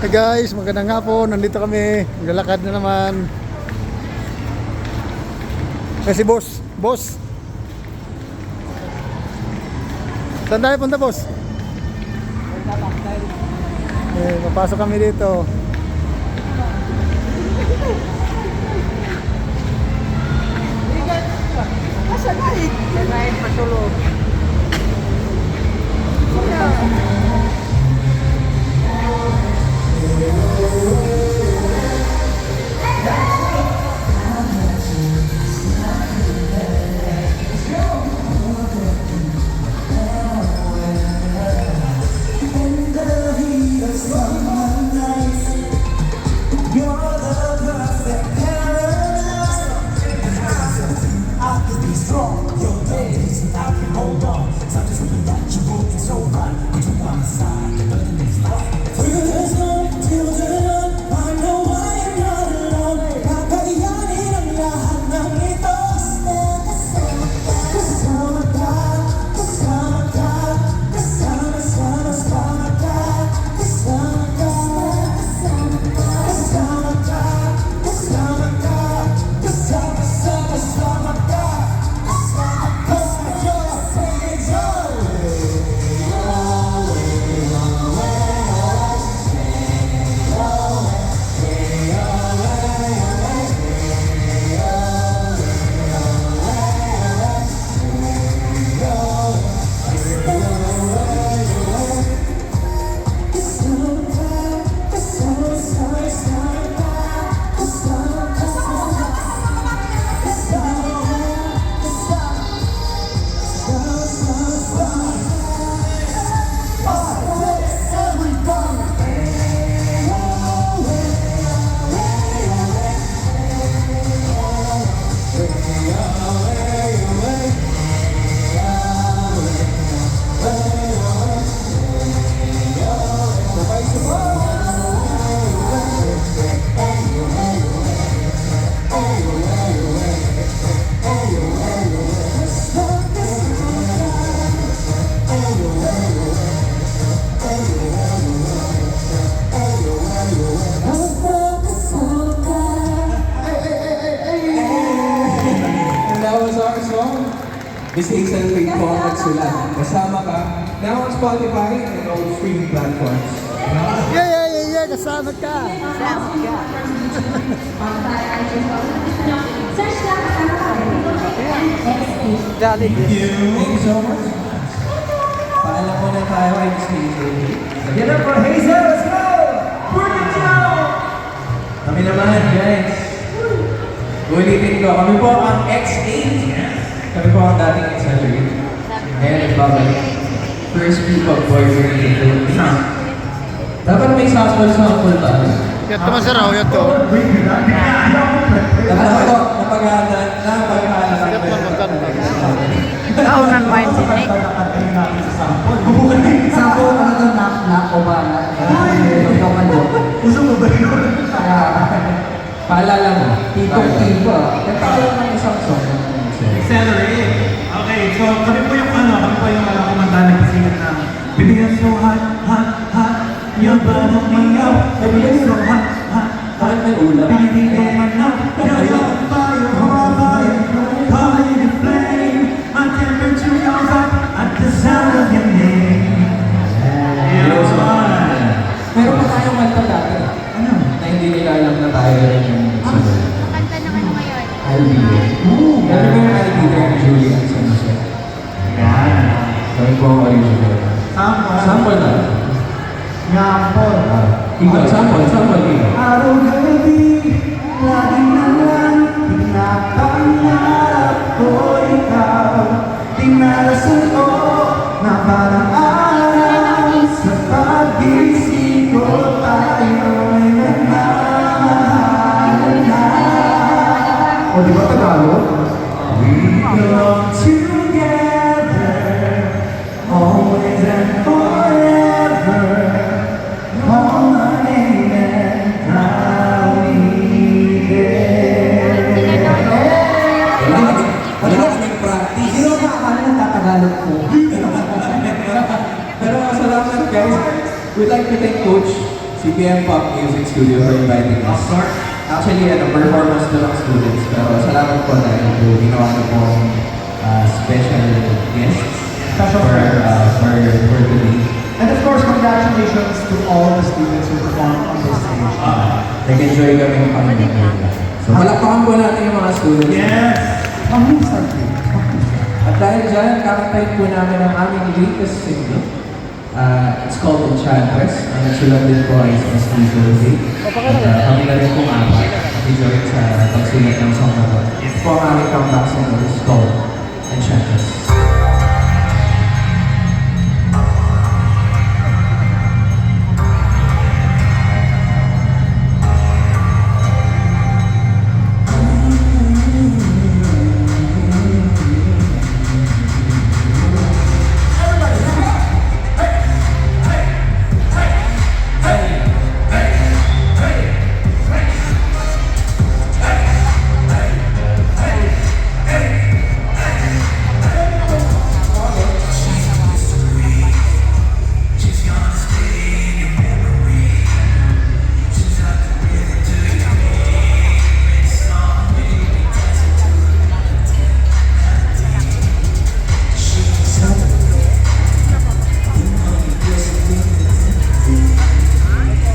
Hey guys, magandang hapon. Nandito kami. Maglalakad na naman. Si boss. Boss. Saan tayo punta, boss? Papasok kami dito. Sanayin pasulod. This is ang Faith po ang nagsulat. Kasama ka now on Spotify and all streaming platforms. Yeah. Kasama ka. Dali Thank you so much. Paalam muna tayo ay Get up for Hazel! Let's go! Work it down! Kami naman, guys. Ulitin ko. Kami po ang X8. Kami po ang dating X100. Ngayon nagbabalik. First week of boyfriend in the Philippines. Dapat may sample tayo. Yan to masaraw, yan to. Dapat po, napag-aalan Yan to magkanta. Kaunan mo yun siya. Sampo ano to na o ba na? Ikaw man doon. Gusto mo ba yun? Paalala mo. Tipo. Kanta ko lang ng isang song. Accelerate. Okay, so kami po yung kumanta nagsisingat ng Bibigyan so hot, hot, hot Yung ba umiyaw Bibigyan so hot, hot, Bakit may ulam? Bibigyan manaw Kaya ang fire, fire Calling the flame My temperature goes up At the sound of your name Meron pa tayong kanta dati. Ano? Na hindi nila alam na tayo rin yung sunod. Kanta ng ano ngayon? I'll be there. Meron ba yung I'll be there ni Julian sa musik? Yan. Kami po ang original. Sample na. Ngampol. Ikaw, sample ikaw. Araw-gabi, laging naman pinapangarap ko ikaw. Dinarasan ko na parang araw sa pag-isip ko tayo'y nagmamahalan na. O, di ba Tagalog? We belong together, always and forever. All my name and proudly there. Wala kaming practice. Sino ka akala ng tatagalog ko? Pero salamat guys. We'd like to thank Coach CPM Pop Music Studio for inviting us. Actually, performance to lang students. Pero salamat po dahil po ginawa niyo po special guests for today. And of course, congratulations to all the students who performed on this stage. Nag-enjoy kami ng Panginoon. So, palakpakan po natin yung mga students. Yes! Pamusan din. At dahil dyan, kakatayin po namin ang aming latest single. It's called Enchantress. Ang nagsulat din po ay sa Steve Rosé. Kami na rin pong apat. Nag-enjoy sa pagsulat ng song na po. Ito po ang aming comeback single. It's called Enchantress.